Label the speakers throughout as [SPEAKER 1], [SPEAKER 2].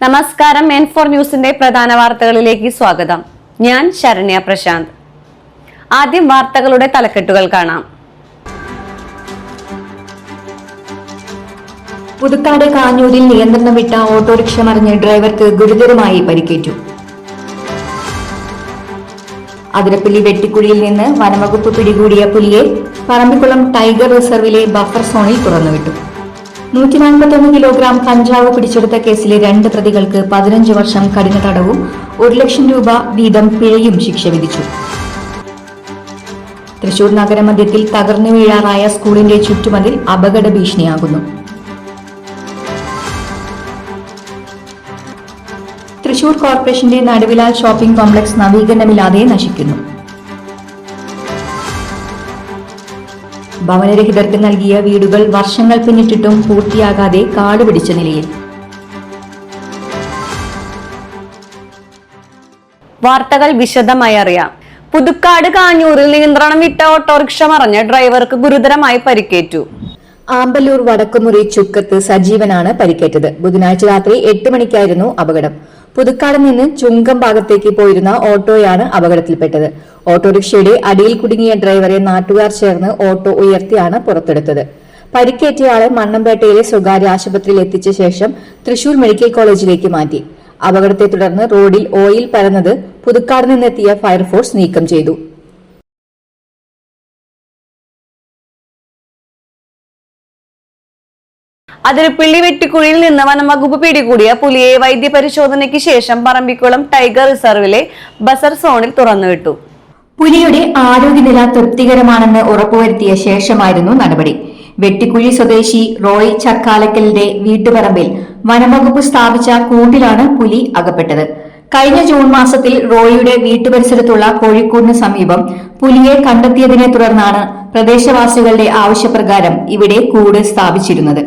[SPEAKER 1] നമസ്കാരം. N4 ന്യൂസിന്റെ പ്രധാന വാർത്തകളിലേക്ക് സ്വാഗതം. ഞാൻ ശരണ്യ പ്രശാന്ത്. ആദ്യം വാർത്തകളുടെ തലക്കെട്ടുകൾ കാണാം.
[SPEAKER 2] പുതുക്കാട് കാഞ്ഞൂരിൽ നിയന്ത്രണം വിട്ട ഓട്ടോറിക്ഷ മറിഞ്ഞ് ഡ്രൈവർക്ക് ഗുരുതരമായി പരിക്കേറ്റു. അതിരപ്പള്ളി വെട്ടിക്കുഴിയിൽ നിന്ന് വനംവകുപ്പ് പിടികൂടിയ പുലിയെ പറമ്പിക്കുളം ടൈഗർ റിസർവിലെ ബഫർ സോണിൽ തുറന്നുവിട്ടു. 141 കിലോഗ്രാം കഞ്ചാവ് പിടിച്ചെടുത്ത കേസിലെ 2 പ്രതികൾക്ക് 15 വർഷം കഠിന തടവും 1 ലക്ഷം രൂപ വീതം പിഴയും ശിക്ഷ വിധിച്ചു. തൃശൂർ നഗരമധ്യത്തിൽ തകർന്നു വീഴാറായ സ്കൂളിന്റെ ചുറ്റുമതിൽ അപകട ഭീഷണിയാകുന്നു. തൃശൂർ കോർപ്പറേഷന്റെ നടുവിലാൽ ഷോപ്പിംഗ് കോംപ്ലക്സ് നവീകരണമില്ലാതെ നശിക്കുന്നു. ഭവനരഹിതർക്ക് നൽകിയ വീടുകൾ വർഷങ്ങൾ പിന്നിട്ടിട്ടും പൂർത്തിയാകാതെ കാടുപിടിച്ച നിലയിൽ.
[SPEAKER 1] വാർത്തകൾ വിശദമായി അറിയാം. പുതുക്കാട് കാഞ്ഞൂരിൽ നിയന്ത്രണം വിട്ട ഓട്ടോറിക്ഷ മറിഞ്ഞ് ഡ്രൈവർക്ക് ഗുരുതരമായി പരിക്കേറ്റു.
[SPEAKER 2] ആമ്പല്ലൂർ വടക്കുമുറി ചുക്കത്ത് സജീവനാണ് പരിക്കേറ്റത്. ബുധനാഴ്ച രാത്രി 8 മണിക്കായിരുന്നു അപകടം. പുതുക്കാട് നിന്ന് ചുങ്കം ഭാഗത്തേക്ക് പോയിരുന്ന ഓട്ടോയാണ് അപകടത്തിൽപ്പെട്ടത്. ഓട്ടോറിക്ഷയുടെ അടിയിൽ കുടുങ്ങിയ ഡ്രൈവറെ നാട്ടുകാർ ചേർന്ന് ഓട്ടോ ഉയർത്തിയാണ് പുറത്തെടുത്തത്. പരിക്കേറ്റയാളെ മണ്ണമ്പേട്ടയിലെ സ്വകാര്യ ആശുപത്രിയിൽ എത്തിച്ച ശേഷം തൃശൂർ മെഡിക്കൽ കോളേജിലേക്ക് മാറ്റി. അപകടത്തെ തുടർന്ന് റോഡിൽ ഓയിൽ പരന്നത് പുതുക്കാട് നിന്നെത്തിയ ഫയർഫോഴ്സ് നീക്കം ചെയ്തു.
[SPEAKER 1] അതിരപ്പള്ളി വെട്ടിക്കുഴിയിൽ നിന്ന് വനംവകുപ്പ് പിടികൂടിയ പുലിയെ വൈദ്യപരിശോധനയ്ക്ക് ശേഷം പറമ്പിക്കുളം ടൈഗർ റിസർവിലെ ബസർ സോണിൽ തുറന്നുവിട്ടു.
[SPEAKER 2] പുലിയുടെ ആരോഗ്യനില തൃപ്തികരമാണെന്ന് ഉറപ്പുവരുത്തിയ ശേഷമായിരുന്നു നടപടി. വെട്ടിക്കുഴി സ്വദേശി റോയ് ചക്കാലക്കലിന്റെ വീട്ടുപറമ്പിൽ വനംവകുപ്പ് സ്ഥാപിച്ച കൂട്ടിലാണ് പുലി അകപ്പെട്ടത്. കഴിഞ്ഞ ജൂൺ മാസത്തിൽ റോയിയുടെ വീട്ടുപരിസരത്തുള്ള കോഴിക്കോടിന് സമീപം പുലിയെ കണ്ടെത്തിയതിനെ തുടർന്നാണ് പ്രദേശവാസികളുടെ ആവശ്യപ്രകാരം ഇവിടെ കൂട് സ്ഥാപിച്ചിരുന്നത്.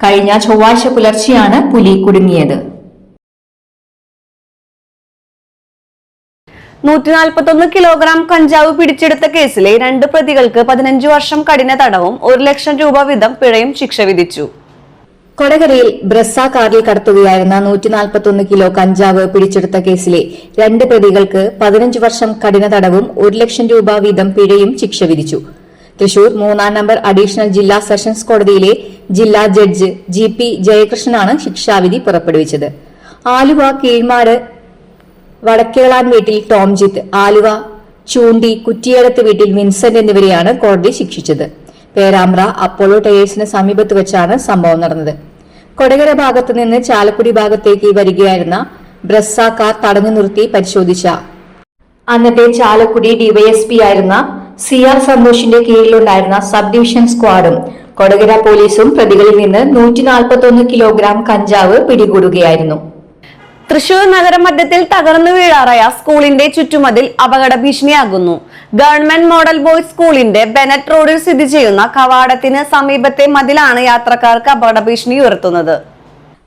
[SPEAKER 2] കഴിഞ്ഞ ചൊവ്വാഴ്ച പുലർച്ചെയാണ് പുലി കുടുങ്ങിയത്.
[SPEAKER 1] 141 കിലോഗ്രാം കഞ്ചാവ് പിടിച്ചെടുത്ത കേസിലെ 2 പ്രതികൾക്ക് 15 വർഷം കഠിന തടവും 1 ലക്ഷം രൂപ വീതം പിഴയും ശിക്ഷ വിധിച്ചു.
[SPEAKER 2] കൊടകരയിൽ ബ്രസ കാറിൽ കടത്തുകയായിരുന്ന 141 കിലോ കഞ്ചാവ് പിടിച്ചെടുത്ത കേസിലെ 2 പ്രതികൾക്ക് 15 വർഷം കഠിന തടവും 1 ലക്ഷം രൂപ വീതം പിഴയും ശിക്ഷ വിധിച്ചു. തൃശൂർ 3-ാം നമ്പർ അഡീഷണൽ ജില്ലാ സെഷൻസ് കോടതിയിലെ ജില്ലാ ജഡ്ജ് GP ജയകൃഷ്ണനാണ് ശിക്ഷാവിധി പുറപ്പെടുവിച്ചത്. ആലുവ കീഴ്മാട് വടക്കേളാൻ വീട്ടിൽ ടോംജിത്ത്, ആലുവ ചൂണ്ടി കുറ്റിയേടത്ത് വീട്ടിൽ വിൻസെന്റ് എന്നിവരെയാണ് കോടതി ശിക്ഷിച്ചത്. പേരാമ്പ്ര അപ്പോളോ ടയേഴ്സിന് സമീപത്ത് വെച്ചാണ് സംഭവം നടന്നത്. കൊടകര ഭാഗത്തു നിന്ന് ചാലക്കുടി ഭാഗത്തേക്ക് വരികയായിരുന്ന ബ്രസ കാർ തടഞ്ഞു നിർത്തി പരിശോധിച്ച അന്നത്തെ ചാലക്കുടി ഡിവൈഎസ്പി ആയിരുന്ന CR സന്തോഷിന്റെ കീഴിലുണ്ടായിരുന്ന സബ് ഡിവിഷൻ സ്ക്വാഡും കൊടകര പോലീസും പ്രതികളിൽ നിന്ന് 141 കിലോഗ്രാം കഞ്ചാവ് പിടികൂടുകയായിരുന്നു.
[SPEAKER 1] തൃശൂർ നഗരമധ്യത്തിൽ തകർന്നു വീഴാറായ സ്കൂളിന്റെ ചുറ്റുമതിൽ അപകട ഭീഷണിയാകുന്നു. ഗവൺമെന്റ് മോഡൽ ബോയ്സ് സ്കൂളിന്റെ ബെനറ്റ് റോഡിൽ സ്ഥിതി ചെയ്യുന്ന കവാടത്തിന് സമീപത്തെ മതിലാണ് യാത്രക്കാർക്ക് അപകട ഭീഷണി ഉയർത്തുന്നത്.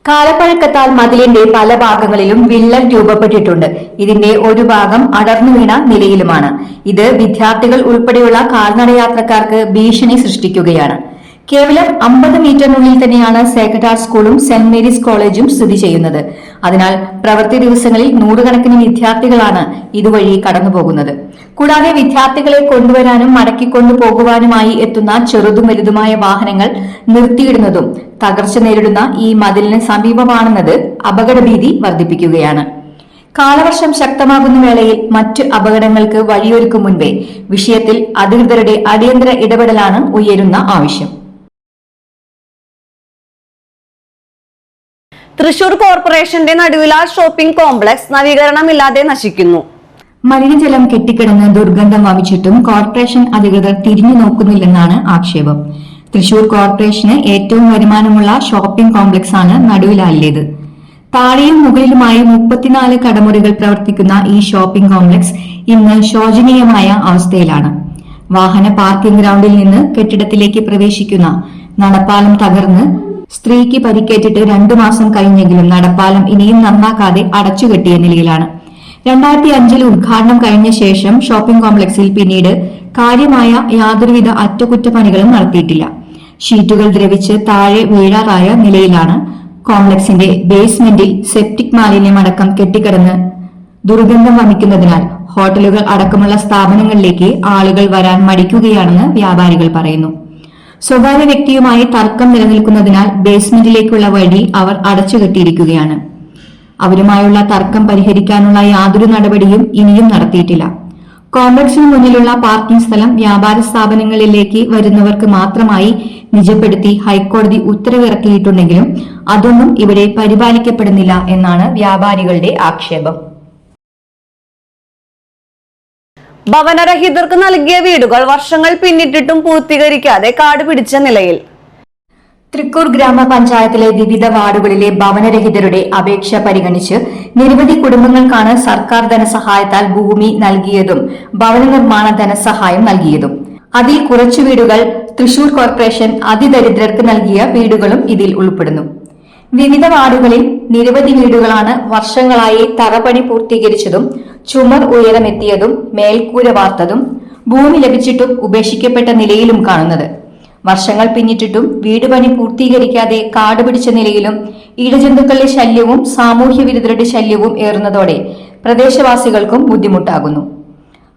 [SPEAKER 2] കാലപ്പഴക്കത്താൽ മതിലിന്റെ പല ഭാഗങ്ങളിലും വിള്ളൽ രൂപപ്പെട്ടിട്ടുണ്ട്. ഇതിന്റെ ഒരു ഭാഗം അടർന്നു വീണ നിലയിലുമാണ്. ഇത് വിദ്യാർത്ഥികൾ ഉൾപ്പെടെയുള്ള കാൽനട യാത്രക്കാർക്ക് ഭീഷണി സൃഷ്ടിക്കുകയാണ്. കേവലം 50 മീറ്ററിനുള്ളിൽ തന്നെയാണ് സേക്രഡ് ഹാർട്ട് സ്കൂളും സെന്റ് മേരീസ് കോളേജും സ്ഥിതി ചെയ്യുന്നത്. അതിനാൽ പ്രവൃത്തി ദിവസങ്ങളിൽ നൂറുകണക്കിന് വിദ്യാർത്ഥികളാണ് ഇതുവഴി കടന്നുപോകുന്നത്. കൂടാതെ വിദ്യാർത്ഥികളെ കൊണ്ടുവരാനും മടക്കിക്കൊണ്ടു പോകുവാനുമായി എത്തുന്ന ചെറുതും വലുതുമായ വാഹനങ്ങൾ നിർത്തിയിടുന്നതും തകർച്ച നേരിടുന്ന ഈ മതിലിന് സമീപമാണെന്നത് അപകടഭീതി വർദ്ധിപ്പിക്കുകയാണ്. കാലവർഷം ശക്തമാകുന്ന വേളയിൽ മറ്റ് അപകടങ്ങൾക്ക് വഴിയൊരുക്കും മുൻപേ വിഷയത്തിൽ അധികൃതരുടെ അടിയന്തര ഇടപെടലാണ് ഉയരുന്ന ആവശ്യം.
[SPEAKER 1] തൃശൂർ കോർപ്പറേഷന്റെ നടുവിലാൽ ഷോപ്പിംഗ് കോംപ്ലക്സ് നവീകരണമില്ലാതെ നശിക്കുന്നു.
[SPEAKER 2] മലിനജലം കെട്ടിക്കിടന്ന് ദുർഗന്ധം വമിച്ചിട്ടും കോർപ്പറേഷൻ അധികൃതർ തിരിഞ്ഞു നോക്കുന്നില്ലെന്നാണ് ആക്ഷേപം. തൃശൂർ കോർപ്പറേഷന് ഏറ്റവും വരുമാനമുള്ള ഷോപ്പിംഗ് കോംപ്ലക്സ് ആണ് നടുവിലാലിലേത്. താഴെയും മുകളിലുമായി 34 കടമുറികൾ പ്രവർത്തിക്കുന്ന ഈ ഷോപ്പിംഗ് കോംപ്ലക്സ് ഇന്ന് ശോചനീയമായ അവസ്ഥയിലാണ്. വാഹന പാർക്കിംഗ് ഗ്രൗണ്ടിൽ നിന്ന് കെട്ടിടത്തിലേക്ക് പ്രവേശിക്കുന്ന നടപ്പാലം തകർന്ന് സ്ത്രീക്ക് പരിക്കേറ്റിട്ട് 2 മാസം കഴിഞ്ഞെങ്കിലും നടപ്പാലം ഇനിയും നന്നാക്കാതെ അടച്ചുകെട്ടിയ നിലയിലാണ്. 2005 ഉദ്ഘാടനം കഴിഞ്ഞ ശേഷം ഷോപ്പിംഗ് കോംപ്ലക്സിൽ പിന്നീട് കാര്യമായ യാതൊരുവിധ അറ്റകുറ്റപ്പണികളും നടത്തിയിട്ടില്ല. ഷീറ്റുകൾ ദ്രവിച്ച് താഴെ വീഴാറായ നിലയിലാണ് കോംപ്ലക്സിന്റെ ബേസ്മെന്റിൽ സെപ്റ്റിക് മാലിന്യമടക്കം കെട്ടിക്കിടന്ന് ദുർഗന്ധം വമിക്കുന്നതിനാൽ ഹോട്ടലുകൾ അടക്കമുള്ള സ്ഥാപനങ്ങളിലേക്ക് ആളുകൾ വരാൻ മടിക്കുകയാണെന്ന് വ്യാപാരികൾ പറയുന്നു. സ്വകാര്യ വ്യക്തിയുമായി തർക്കം നിലനിൽക്കുന്നതിനാൽ ബേസ്മെന്റിലേക്കുള്ള വഴി അവർ അടച്ചുകെട്ടിയിരിക്കുകയാണ്. അവരുമായുള്ള തർക്കം പരിഹരിക്കാനുള്ള യാതൊരു നടപടിയും ഇനിയും നടത്തിയിട്ടില്ല. കോംപ്ലക്സിന് മുന്നിലുള്ള പാർക്കിംഗ് സ്ഥലം വ്യാപാര സ്ഥാപനങ്ങളിലേക്ക് വരുന്നവർക്ക് മാത്രമായി നിജപ്പെടുത്തി ഹൈക്കോടതി ഉത്തരവിറക്കിയിട്ടുണ്ടെങ്കിലും അതൊന്നും ഇവിടെ പരിപാലിക്കപ്പെടുന്നില്ല എന്നാണ് വ്യാപാരികളുടെ ആക്ഷേപം.
[SPEAKER 1] ഭവനരഹിതർക്ക് നൽകിയ വീടുകൾ വർഷങ്ങൾ പിന്നിട്ടിട്ടും പൂർത്തീകരിക്കാതെ കാട് പിടിച്ച നിലയിൽ.
[SPEAKER 2] തൃക്കൂർ ഗ്രാമപഞ്ചായത്തിലെ വിവിധ വാർഡുകളിലെ ഭവനരഹിതരുടെ അപേക്ഷ പരിഗണിച്ച് നിരവധി കുടുംബങ്ങൾക്കാണ് സർക്കാർ ധനസഹായത്താൽ ഭൂമി നൽകിയതും ഭവന നിർമ്മാണ ധനസഹായം നൽകിയതും. അതിൽ കുറച്ചു വീടുകൾ തൃശൂർ കോർപ്പറേഷൻ അതിദരിദ്രർക്ക് നൽകിയ വീടുകളും ഇതിൽ ഉൾപ്പെടുന്നു. വിവിധ വാർഡുകളിൽ നിരവധി വീടുകളാണ് വർഷങ്ങളായി തറപണി പൂർത്തീകരിച്ചതും ചുമർ ഉയരമെത്തിയതും മേൽക്കൂര വാർത്തതും ഭൂമി ലഭിച്ചിട്ടും ഉപേക്ഷിക്കപ്പെട്ട നിലയിലും കാണുന്നത്. വർഷങ്ങൾ പിന്നിട്ടിട്ടും വീട് പണി പൂർത്തീകരിക്കാതെ കാട് പിടിച്ച നിലയിലും ഇഴജന്തുക്കളുടെ ശല്യവും സാമൂഹ്യ വിരുദ്ധരുടെ ശല്യവും ഏറുന്നതോടെ പ്രദേശവാസികൾക്കും ബുദ്ധിമുട്ടാകുന്നു.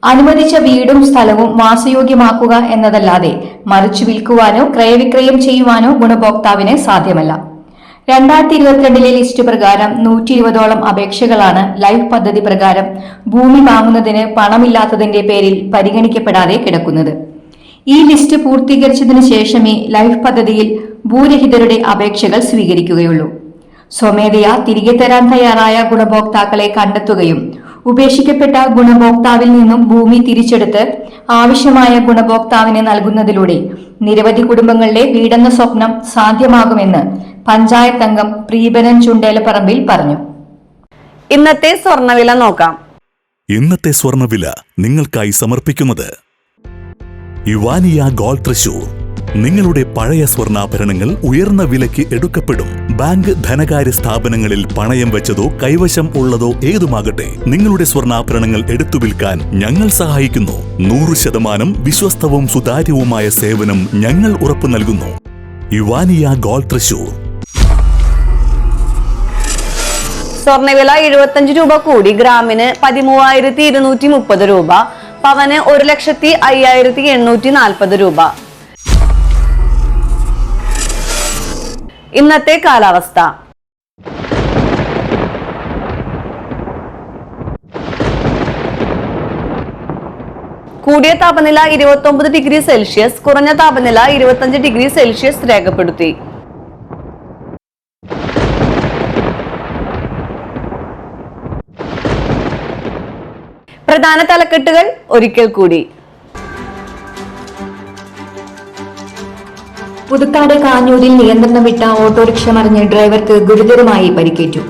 [SPEAKER 2] അനുവദിച്ച വീടും സ്ഥലവും വാസയോഗ്യമാക്കുക എന്നതല്ലാതെ മറിച്ചു വിൽക്കുവാനോ ക്രയവിക്രയം ചെയ്യുവാനോ ഗുണഭോക്താവിന് സാധ്യമല്ല. 2022 ലിസ്റ്റ് പ്രകാരം 120ഓളം അപേക്ഷകളാണ് ലൈഫ് പദ്ധതി പ്രകാരം ഭൂമി വാങ്ങുന്നതിന് പണമില്ലാത്തതിന്റെ പേരിൽ പരിഗണിക്കപ്പെടാതെ കിടക്കുന്നത്. ഈ ലിസ്റ്റ് പൂർത്തീകരിച്ചതിനു ശേഷമേ ലൈഫ് പദ്ധതിയിൽ ഭൂരഹിതരുടെ അപേക്ഷകൾ സ്വീകരിക്കുകയുള്ളൂ. സ്വമേധയാ തിരികെ തരാൻ തയ്യാറായ ഗുണഭോക്താക്കളെ കണ്ടെത്തുകയും ഉപേക്ഷിക്കപ്പെട്ട ഗുണഭോക്താവിൽ നിന്നും ഭൂമി തിരിച്ചെടുത്ത് ആവശ്യമായ ഗുണഭോക്താവിന് നൽകുന്നതിലൂടെ നിരവധി കുടുംബങ്ങളുടെ വീടെന്ന സ്വപ്നം സാധ്യമാകുമെന്ന് പഞ്ചായത്ത് അംഗം പ്രീബനൻ ചുണ്ടേലപ്പറമ്പിൽ പറഞ്ഞു.
[SPEAKER 1] ഇന്നത്തെ സ്വർണ്ണവില നോക്കാം.
[SPEAKER 3] ഇന്നത്തെ സ്വർണ്ണവില നിങ്ങൾക്കായി സമർപ്പിക്കുന്നത് ഇവാനിയ ഗോൾഡ് തൃശൂർ. നിങ്ങളുടെ പഴയ സ്വർണ്ണാഭരണങ്ങൾ ഉയർന്ന വിലയ്ക്ക് എടുക്കപ്പെടും. ബാങ്ക്, ധനകാര്യ സ്ഥാപനങ്ങളിൽ പണയം വെച്ചതോ കൈവശം ഉള്ളതോ ഏതുമാകട്ടെ, നിങ്ങളുടെ സ്വർണ്ണാഭരണങ്ങൾ എടുത്തു വിൽക്കാൻ ഞങ്ങൾ സഹായിക്കുന്നു. 100% വിശ്വസ്തവും സുതാര്യവുമായ സേവനം ഞങ്ങൾ ഉറപ്പു നൽകുന്നു. ഇവാനിയ ഗോൾഡ് തൃശൂർ.
[SPEAKER 1] സ്വർണ്ണവില 75 രൂപ കൂടി ഗ്രാമിന് 13,230 രൂപ, പവന് 1,05,840 രൂപ. ഇന്നത്തെ കാലാവസ്ഥ. കൂടിയ താപനില 29 ഡിഗ്രി സെൽഷ്യസ്, കുറഞ്ഞ താപനില 25 ഡിഗ്രി സെൽഷ്യസ് രേഖപ്പെടുത്തി. പ്രധാന തലക്കെട്ടുകൾ ഒരിക്കൽ കൂടി.
[SPEAKER 2] പുതുക്കാട് കാഞ്ഞൂരിൽ നിയന്ത്രണം വിട്ട ഓട്ടോറിക്ഷ മറിഞ്ഞ് ഡ്രൈവർക്ക് ഗുരുതരമായി പരിക്കേറ്റു.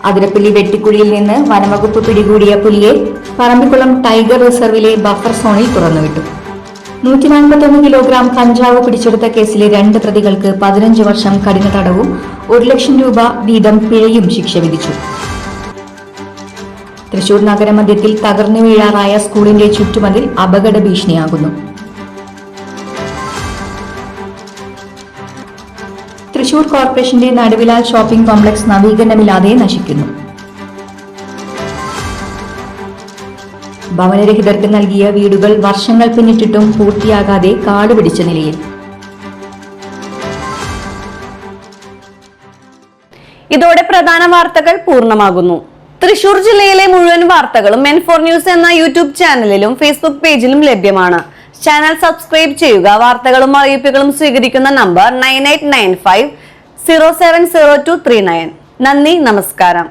[SPEAKER 2] അതിരപ്പള്ളി വെട്ടിക്കുഴിയിൽ നിന്ന് വനംവകുപ്പ് പിടികൂടിയ പുലിയെ പറമ്പിക്കുളം ടൈഗർ റിസർവിലെ ബഫർ സോണിൽ തുറന്നുവിട്ടു. 141 കിലോഗ്രാം കഞ്ചാവ് പിടിച്ചെടുത്ത കേസിലെ 2 പ്രതികൾക്ക് 15 വർഷം കഠിന തടവും 1 ലക്ഷം രൂപ വീതം പിഴയും ശിക്ഷ വിധിച്ചു. തൃശൂർ നഗരമധ്യത്തിൽ തകർന്നു വീഴാറായ സ്കൂളിന്റെ ചുറ്റുമതിൽ അപകട ഭീഷണിയാകുന്നു. തൃശൂർ കോർപ്പറേഷന്റെ നടുവിലാൽ ഷോപ്പിംഗ് കോംപ്ലക്സ് നവീകരണമില്ലാതെ നശിക്കുന്നു. ഭവനരഹിതർക്ക് നൽകിയ വീടുകൾ വർഷങ്ങൾ പിന്നിട്ടിട്ടും പൂർത്തിയാകാതെ കാട് പിടിച്ച നിലയിൽ.
[SPEAKER 1] ഇതോടെ പ്രധാന വാർത്തകൾ പൂർണ്ണമാകുന്നു. തൃശൂർ ജില്ലയിലെ മുഴുവൻ വാർത്തകളും N4 ന്യൂസ് എന്ന യൂട്യൂബ് ചാനലിലും ഫേസ്ബുക്ക് പേജിലും ലഭ്യമാണ്. ചാനൽ സബ്സ്ക്രൈബ് ചെയ്യുക. വാർത്തകളും അറിയിപ്പുകളും സ്വീകരിക്കുന്ന നമ്പർ 9895 0700239. നന്ദി, നമസ്കാരം.